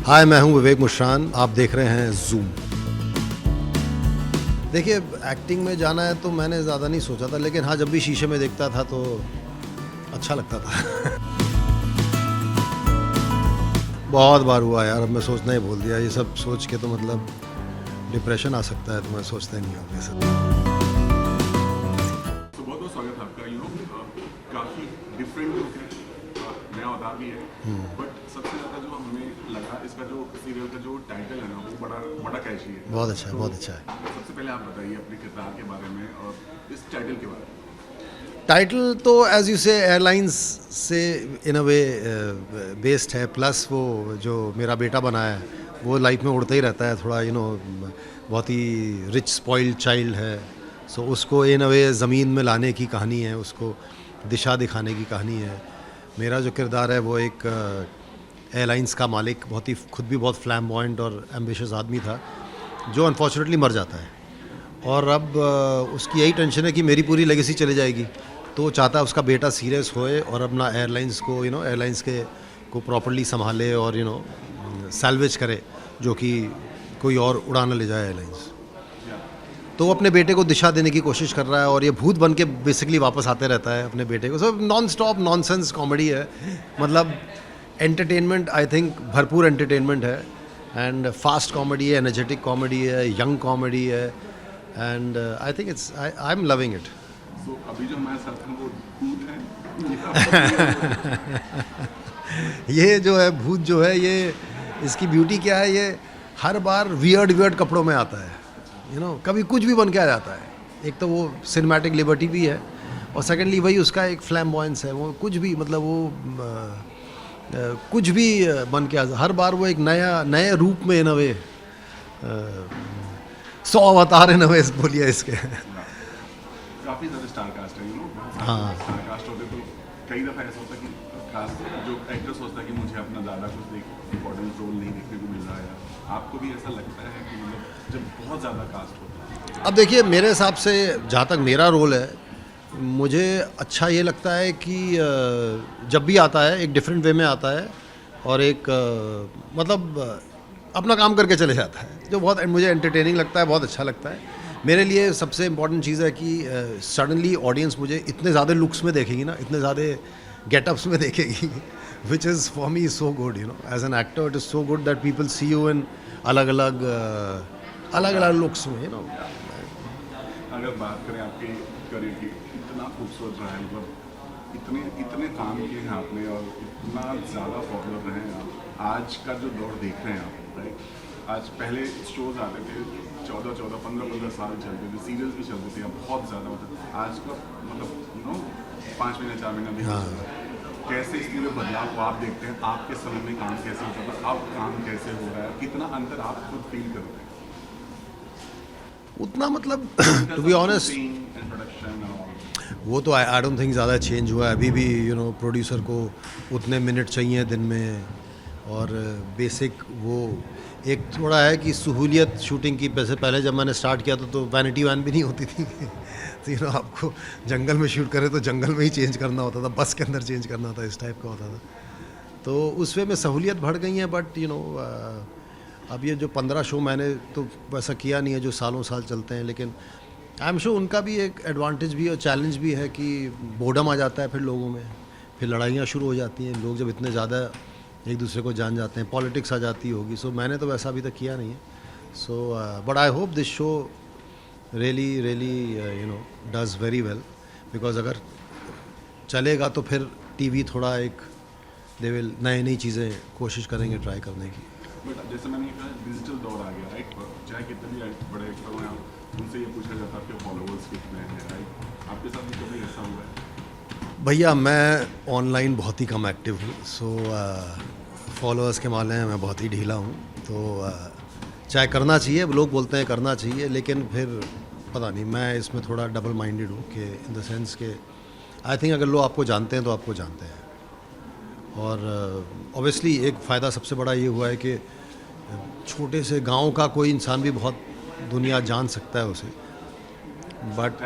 हाय, मैं हूं विवेक मुश्रान। आप देख रहे हैं जूम। देखिए, एक्टिंग में जाना है तो मैंने ज़्यादा नहीं सोचा था, लेकिन हाँ, जब भी शीशे में देखता था तो अच्छा लगता था। बहुत बार हुआ यार, अब मैं सोचना ही भूल दिया। ये सब सोच के तो मतलब डिप्रेशन आ सकता है, तो मैं सोचता ही नहीं हूँ ये सब। तो बहुत बहुत स्वागत है आपका। काफ़ी डिफरेंट लुक है, नया अवतार भी है, बट सबसे ज़्यादा जो हमें लगा इसका जो सीरियल का जो टाइटल है ना वो बड़ा बड़ा कैची है। बहुत अच्छा है, तो बहुत अच्छा है। सबसे पहले आप बताइए अपने किरदार के बारे में और इस टाइटल के बारे में। टाइटल तो एज यू से एयरलाइंस से इन अ वे बेस्ड है, प्लस वो जो मेरा बेटा बना है वो लाइफ में उड़ता ही रहता है थोड़ा, बहुत ही रिच स्पॉइल्ड चाइल्ड है। सो उसको इन अ वे ज़मीन में लाने की कहानी है, उसको दिशा दिखाने की कहानी है। मेरा जो किरदार है वो एक एयरलाइंस का मालिक, बहुत ही खुद भी बहुत फ्लैम्बॉयंट और एम्बिशियस आदमी था, जो अनफॉर्चुनेटली मर जाता है। और अब उसकी यही टेंशन है कि मेरी पूरी लेगेसी चली जाएगी, तो वो चाहता है उसका बेटा सीरियस होए और अपना एयरलाइंस को एयरलाइंस के को प्रॉपर्ली संभाले और सैल्वेज करे, जो कि कोई और उड़ा ना ले जाए एयरलाइंस। तो वो अपने बेटे को दिशा देने की कोशिश कर रहा है और ये भूत बन के बेसिकली वापस आते रहता है अपने बेटे को। सब नॉन स्टॉप नॉनसेंस कॉमेडी है, मतलब एंटरटेनमेंट, आई थिंक भरपूर एंटरटेनमेंट है। एंड फास्ट कॉमेडी है, एनर्जेटिक कॉमेडी है, यंग कॉमेडी है, and I think I am loving it. तो अभी जो हमारे साथ हैं वो भूत है। ये जो है भूत जो है, ये इसकी ब्यूटी क्या है, ये हर बार वियर्ड वियर्ड कपड़ों में आता है। कभी कुछ भी बन के आ जाता है। एक तो वो सिनेमैटिक लिबर्टी भी है, और सेकेंडली वही उसका एक फ्लैम्बॉयंस है। वो कुछ भी, मतलब वो कुछ भी बन के हर बार वो एक नए रूप में इन वे 100 अवतार इन वे बोलिए इसके। काफ़ी ज़्यादा स्टार कास्ट है, हाँ। स्टार कास्ट होते तो कई दफ़ा ऐसा होता कि कास्ट जो एक्टर सोचता है कि मुझे अपना ज़्यादा कुछ इम्पोर्टेंट रोल नहीं देखने को मिल रहा है। आपको भी ऐसा लगता है कि मतलब जब बहुत ज़्यादा कास्ट होता है? अब देखिए, मेरे हिसाब से जहाँ तक मेरा रोल है, मुझे अच्छा ये लगता है कि जब भी आता है एक डिफरेंट वे में आता है, और एक मतलब अपना काम करके चले जाता है, जो बहुत मुझे एंटरटेनिंग लगता है, बहुत अच्छा लगता है। मेरे लिए सबसे इम्पॉर्टेंट चीज़ है कि सडनली ऑडियंस मुझे इतने ज़्यादा लुक्स में देखेगी ना, इतने ज़्यादा गेटअप्स में देखेगी, which is for me so good, as an actor it is so good that people see you in अलग अलग लुक्स में, अगर बात करें आपके करियर की, इतना खूबसूरत रहा है, मतलब इतने इतने काम किए हैं आपने और इतना ज़्यादा पॉपुलर रहे हैं आप। आज का जो दौर देख रहे हैं आप, राइट, आज पहले शोज आते थे 14 15 साल चलते थे, सीरियल्स भी चलते थे, अब बहुत ज़्यादा, मतलब आज का मतलब 5 महीने 4 महीना भी नहीं चल रहा है। कैसे इसके लिए बदलाव को आप देखते हैं? आपके समय में काम कैसे होता था, अब काम कैसे हो रहा है, कितना अंतर आप खुद फील करते हैं? उतना मतलब टू बी ऑनेस्ट, वो तो आई डोंट थिंक ज़्यादा चेंज हुआ है। अभी भी प्रोड्यूसर को उतने मिनट चाहिए दिन में, और बेसिक वो एक थोड़ा है कि सहूलियत शूटिंग की। वैसे पहले जब मैंने स्टार्ट किया तो वैनिटी वैन भी नहीं होती थी। तो आपको जंगल में शूट करे तो जंगल में ही चेंज करना होता था, बस के अंदर चेंज करना था, इस टाइप का होता था। तो उस वे में सहूलियत बढ़ गई है, बट अब ये जो 15 शो मैंने तो वैसा किया नहीं है जो सालों साल चलते हैं, लेकिन आई एम श्योर उनका भी एक एडवांटेज भी और चैलेंज भी है कि बोर्डम आ जाता है फिर लोगों में, फिर लड़ाइयाँ शुरू हो जाती हैं, लोग जब इतने ज़्यादा एक दूसरे को जान जाते हैं, पॉलिटिक्स आ जाती होगी। सो मैंने तो वैसा अभी तक किया नहीं है। So but I hope this show really does very well, because अगर चलेगा तो फिर टीवी थोड़ा एक दे विल नई चीज़ें कोशिश करेंगे ट्राई करने की। बट जैसे मैंने कहा, डिजिटल दौर आ गया, राइट, चाहे कितने भी बड़े एक्टर हो, उनसे ये पूछा जाता है आपके फॉलोअर्स कितने हैं, राइट, आपके साथ भी कभी ऐसा हुआ है? भैया, मैं ऑनलाइन बहुत ही कम एक्टिव हूँ, सो फॉलोअर्स के मामले में मैं बहुत ही ढीला हूँ। तो चाहे करना चाहिए, लोग बोलते हैं करना चाहिए, लेकिन फिर पता नहीं, मैं इसमें थोड़ा डबल माइंडेड हूँ कि इन द सेंस के आई थिंक अगर लोग आपको जानते हैं तो आपको जानते हैं। और ऑब्वियसली एक फ़ायदा सबसे बड़ा ये हुआ है कि छोटे से गांव का कोई इंसान भी बहुत दुनिया जान सकता है उसे, बट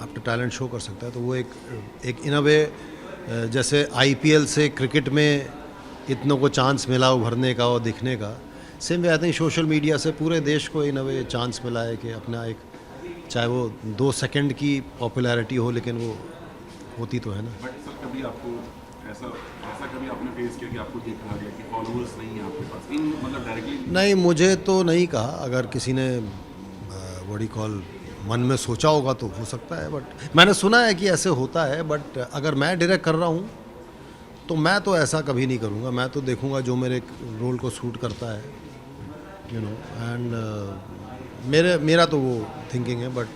आप तो टैलेंट शो कर सकता है। तो वो एक इन अ वे जैसे आईपीएल से क्रिकेट में इतनों को चांस मिला उभरने का और दिखने का, same way I think social media से पूरे देश को इन अ वे चांस मिला है कि अपना एक, चाहे वो 2 सेकंड की पॉपुलैरिटी हो लेकिन वो होती तो है ना। बट सर कभी आपको ऐसा ऐसा कभी आपने फेस किया कि आपको ये कहा गया कि फॉलोअर्स नहीं है आपके पास, इन मतलब डायरेक्टली? नहीं, मुझे तो नहीं कहा, अगर किसी ने बॉडी कॉल मन में सोचा होगा तो हो सकता है, बट मैंने सुना है कि ऐसे होता है, बट अगर मैं डायरेक्ट कर रहा हूँ तो मैं तो ऐसा कभी नहीं करूँगा। मैं तो देखूँगा जो मेरे रोल को सूट करता है, यू नो, एंड मेरा तो वो थिंकिंग है, बट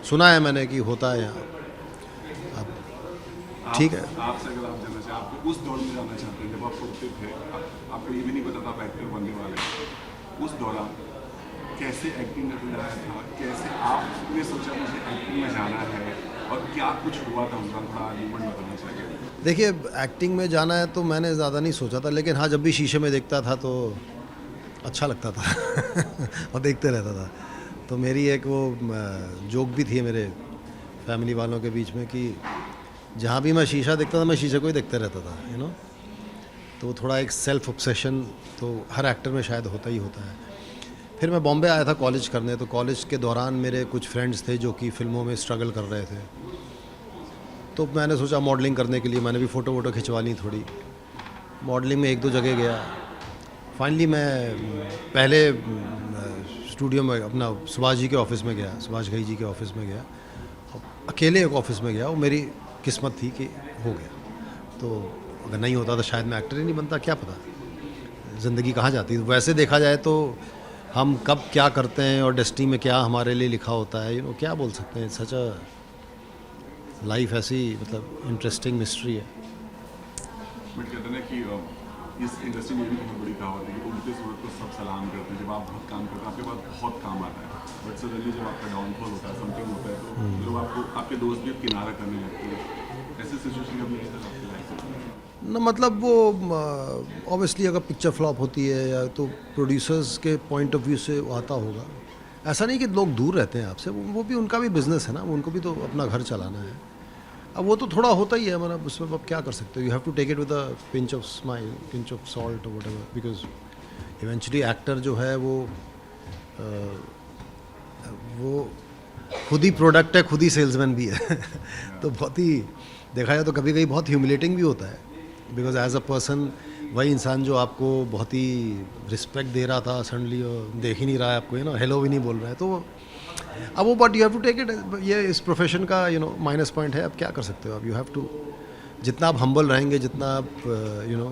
सुना है मैंने कि होता है यहाँ। अब ठीक है। आपसे अगर आप जानना चाहें, आपको उस दौर में जाना चाहते हैं जब आप छोटे थे, आपको ये भी नहीं पता था आप एक्टर बनने वाले हैं, उस दौरान कैसे एक्टिंग का कोई आया था, कैसे आपने सोचा मुझे एक्टिंग में जाना है, और क्या कुछ हुआ था उनका थोड़ा मूवमेंट बताना चाहिए? देखिए, एक्टिंग में जाना है तो मैंने ज़्यादा नहीं सोचा था, लेकिन हाँ, जब भी शीशे में देखता था तो अच्छा लगता था और देखते रहता था। तो मेरी एक वो जोक भी थी मेरे फैमिली वालों के बीच में कि जहाँ भी मैं शीशा देखता था मैं शीशे को ही देखते रहता था, यू नो। तो थोड़ा एक सेल्फ ऑब्सेशन तो हर एक्टर में शायद होता ही होता है। फिर मैं बॉम्बे आया था कॉलेज करने, तो कॉलेज के दौरान मेरे कुछ फ्रेंड्स थे जो कि फ़िल्मों में स्ट्रगल कर रहे थे, तो मैंने सोचा मॉडलिंग करने के लिए मैंने भी फ़ोटो वोटो खिंचवा ली थोड़ी। मॉडलिंग में 1-2 जगह गया। फाइनली मैं पहले स्टूडियो में अपना सुभाष जी के ऑफ़िस में गया, सुभाष घई जी के ऑफ़िस में गया, अकेले एक ऑफ़िस में गया। वो मेरी किस्मत थी कि हो गया, तो अगर नहीं होता तो शायद मैं एक्टर ही नहीं बनता, क्या पता ज़िंदगी कहाँ जाती। वैसे देखा जाए तो हम कब क्या करते हैं और डेस्टिनी में क्या हमारे लिए लिखा होता है, यू नो, क्या बोल सकते हैं। सच अ लाइफ ऐसी, मतलब इंटरेस्टिंग मिस्ट्री है। बट कहते हैं ना कि इस इंडस्ट्री में भी बहुत बड़ी कहावत है कि उल्टे सूरत को सब सलाम करते हैं। जब आप बहुत काम करते हैं आपके पास बहुत काम आता है, बट सडनली जब आपका डाउनफॉल होता है, समथिंग होता है, तो लोग आपको, आपके दोस्त भी अब किनारा करने लगते हैं। ऐसी सिचुएशन कभी आई है आपकी लाइफ में? न मतलब वो ऑब्वियसली अगर पिक्चर फ्लॉप होती है या तो प्रोड्यूसर्स के पॉइंट ऑफ व्यू से वो आता होगा। ऐसा नहीं कि लोग दूर रहते हैं आपसे, वो भी उनका भी बिजनेस है ना, उनको भी तो अपना घर चलाना है। अब वो तो थोड़ा होता ही है, मतलब उसमें आप क्या कर सकते हो। You have to take it with a pinch of smile, pinch of salt और व्हाटएवर, बिकॉज इवेंचुअली एक्टर जो है वो खुद ही प्रोडक्ट है, खुद ही सेल्समैन भी है तो बहुत ही देखा जाए तो कभी कभी बहुत ह्यूमिलेटिंग भी होता है, बिकॉज एज अ पर्सन वही इंसान जो आपको बहुत ही रिस्पेक्ट दे रहा था सडनली देख ही नहीं रहा है आपको, यू नो, हेलो भी नहीं बोल रहा है। तो अब वो, but you have to take it, ये इस प्रोफेशन का यू नो माइनस पॉइंट है। अब क्या कर सकते हो, अब यू हैव टू, जितना आप हम्बल रहेंगे, जितना आप यू नो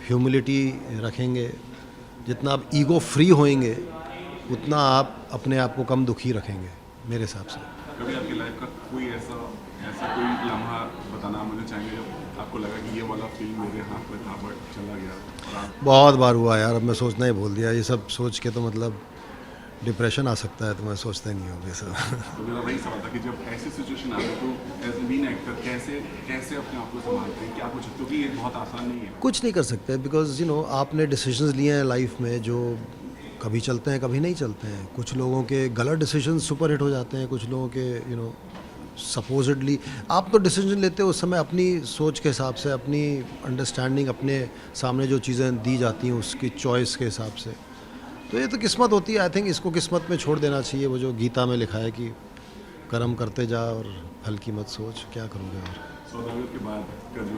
ह्यूमिलिटी रखेंगे, जितना आप ईगो फ्री होएंगे, उतना आप अपने आप को कम दुखी रखेंगे मेरे हिसाब से। कभी आपकी लाइफ का कोई ऐसा ऐसा कोई लम्हा बताना मुझे चाहेंगे जब आपको लगा कि ये वाला फील मेरे हाथ में था बट चला गया, और आप? बहुत बार हुआ यार, अब मैं सोचना ही भूल दिया। ये सब सोच के तो मतलब डिप्रेशन आ सकता है, तो मैं सोचता ही नहीं हूँ ये सब तो मेरा वही सवाल था कि जब ऐसी सिचुएशन आती है तो एज ए बीन एक्टर कैसे कैसे अपने आप को संभालते हैं, क्या कुछ, क्योंकि ये बहुत आसान नहीं है। कुछ नहीं कर सकते, बिकॉज यू नो आपने डिसीजंस लिए हैं लाइफ में जो कभी चलते हैं कभी नहीं चलते हैं। कुछ लोगों के गलत डिसीजंस सुपर हिट हो जाते हैं, कुछ लोगों के यू नो सपोजिटली आप तो डिसीजन लेते हो उस समय अपनी सोच के हिसाब से, अपनी अंडरस्टैंडिंग, अपने सामने जो चीज़ें दी जाती हैं उसकी चॉइस के हिसाब से। तो ये तो किस्मत होती है। आई थिंक इसको किस्मत में छोड़ देना चाहिए। वो जो गीता में लिखा है कि कर्म करते जा और फल की मत सोच, क्या करोगे। और सौदागर के बाद का जो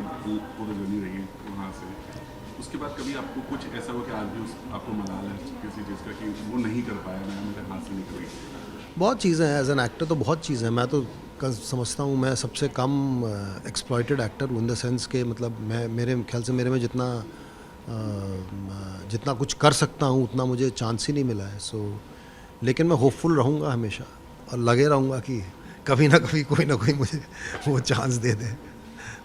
पूरी जर्नी रही वहाँ से, उसके बाद कभी आपको कुछ ऐसा हो कि आज भी आपको मलाल है किसी चीज़ का कि वो नहीं कर पाया, मैं मेरे हाथ से निकल गई? बहुत चीज़ें हैं, एज एन एक्टर तो बहुत चीज़ें हैं। मैं तो समझता हूँ मैं सबसे कम एक्सप्लॉइटेड एक्टर हूँ, इन द सेंस के मतलब मैं, मेरे ख्याल से मेरे में जितना कुछ कर सकता हूँ उतना मुझे चांस ही नहीं मिला है। सो लेकिन मैं होपफुल रहूँगा हमेशा और लगे रहूँगा कि कभी ना कभी कोई ना कोई मुझे वो चांस दे दे।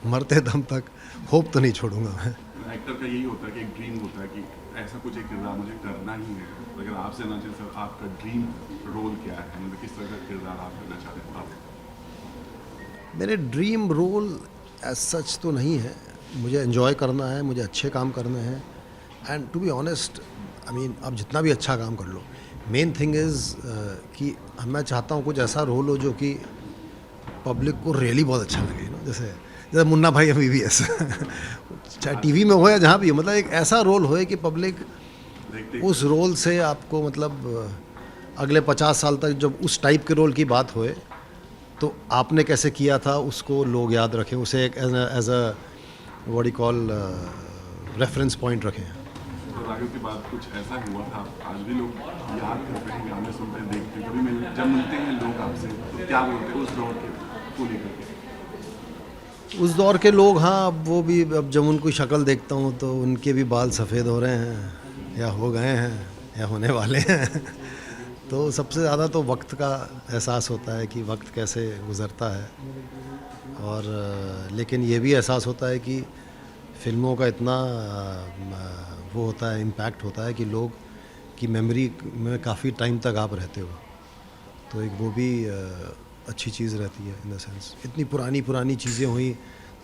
मरते दम तक होप तो नहीं छोड़ूंगा मैं। एक्टर का यही होता है कि एक ड्रीम होता है कि ऐसा कुछ एक किरदार मुझे करना ही है। तो अगर आपसे ना चाहिए सर, आपका ड्रीम रोल क्या है, मतलब किस तरह का किरदार आप करना चाहते हैं आप? मेरे ड्रीम रोल एज सच तो नहीं है। मुझे एंजॉय करना है, मुझे अच्छे काम करने हैं, and to be honest I mean आप जितना भी अच्छा काम कर लो, मेन थिंग इज़ कि मैं चाहता हूँ कुछ ऐसा रोल हो जो कि पब्लिक को रियली बहुत अच्छा लगे, जैसे मुन्ना भाई MBBS चाहे टीवी में हो या जहाँ भी हो, मतलब एक ऐसा रोल हो कि पब्लिक देखते उस रोल से आपको मतलब अगले 50 साल तक जब उस टाइप के रोल की बात होए तो आपने कैसे किया था उसको लोग याद रखें, उसे एक as a what you call reference point रखें। तो राघव के बाद कुछ ऐसा हुआ था, आज भी लोग याद करते हैं, गाने सुनते हैं, देखते हैं, कभी जब मिलते हैं लोग आपसे तो क्या बोलते हैं उस दौर के को लेकर के? उस दौर के लोग, हाँ, अब वो भी, अब जब उनकी शक्ल देखता हूँ तो उनके भी बाल सफ़ेद हो रहे हैं या हो गए हैं या होने वाले हैं तो सबसे ज़्यादा तो वक्त का एहसास होता है कि वक्त कैसे गुज़रता है, और लेकिन ये भी एहसास होता है कि फ़िल्मों का इतना वो होता है, इम्पैक्ट होता है कि लोग की मेमोरी में काफ़ी टाइम तक आप रहते हो, तो एक वो भी अच्छी चीज़ रहती है इन द सेंस। इतनी पुरानी पुरानी चीज़ें हुई,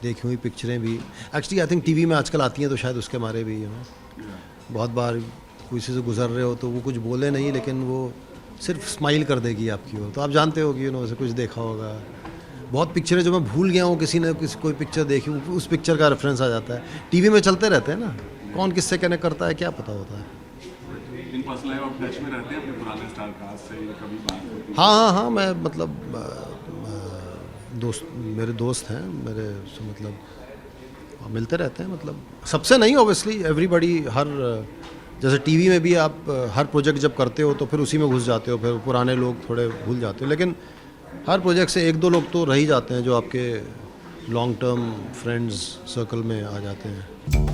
देखी हुई पिक्चरें भी एक्चुअली आई थिंक टीवी में आजकल आती हैं तो शायद उसके मारे भी बहुत बार किसी से गुजर रहे हो तो वो कुछ बोले नहीं लेकिन वो सिर्फ स्माइल कर देगी आपकी ओर, तो आप जानते हो कि उसे कुछ देखा होगा। बहुत पिक्चरें जो मैं भूल गया हूँ, किसी ने कोई पिक्चर देखी, उस पिक्चर का रेफरेंस आ जाता है। टीवी में चलते रहते हैं ना, कौन किससे कनेक्ट करता है क्या पता होता है। इन पर्सनल लाइफ आप टच में रहते हैं अपने पुराने स्टार कास्ट से, कभी बात होती है? हाँ, मैं मतलब मेरे दोस्त हैं मेरे, so मतलब मिलते रहते हैं, मतलब सबसे नहीं ऑब्वियसली, एवरीबडी, हर जैसे टीवी में भी आप हर प्रोजेक्ट जब करते हो तो फिर उसी में घुस जाते हो, फिर पुराने लोग थोड़े भूल जाते हो, लेकिन हर प्रोजेक्ट से एक दो लोग तो रह ही जाते हैं जो आपके लॉन्ग टर्म फ्रेंड्स सर्कल में आ जाते हैं।